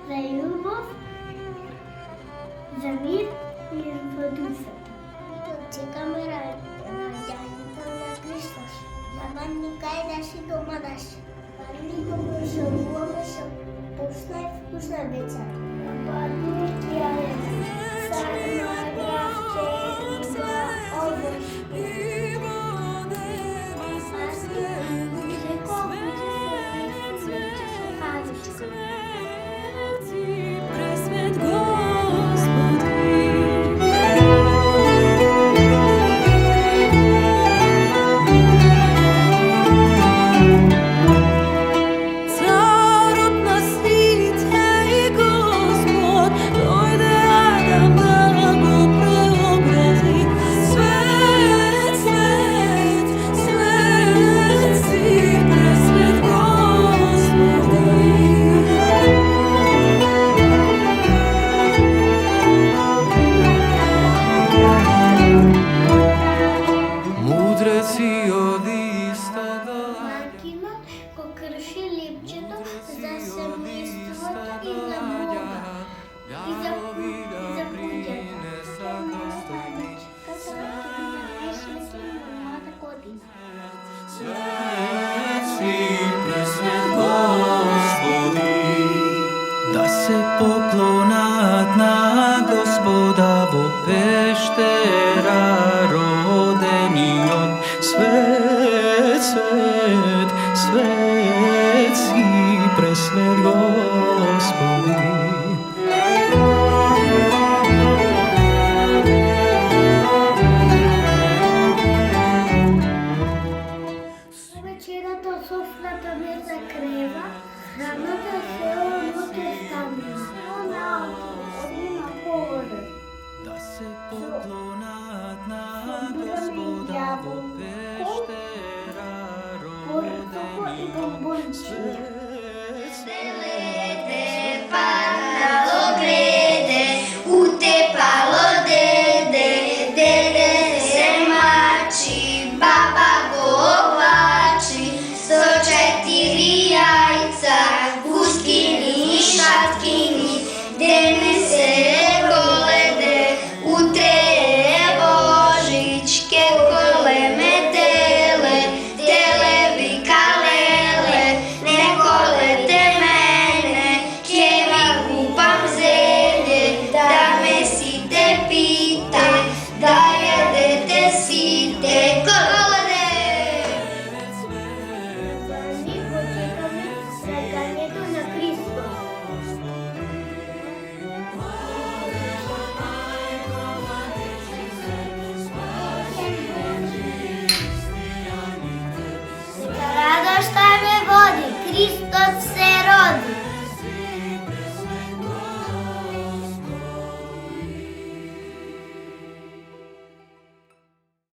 за љубов, за мир и во душата. Чекаме раѓањето на Христос. Навани кајдаш и домадаш. Вани го пожелуваме со вкусна и вкусна вечер. Вани јадеме. Сармарија чева овош. Да се поклонат на Господа во пештера родениот. Свет, свет, свет си, пресвет Господи. Вечерата софрата не закрева, храната се онутру ставена. Она одима повода. Да се поклонат на Господа во пештера родениот. Свет, свет.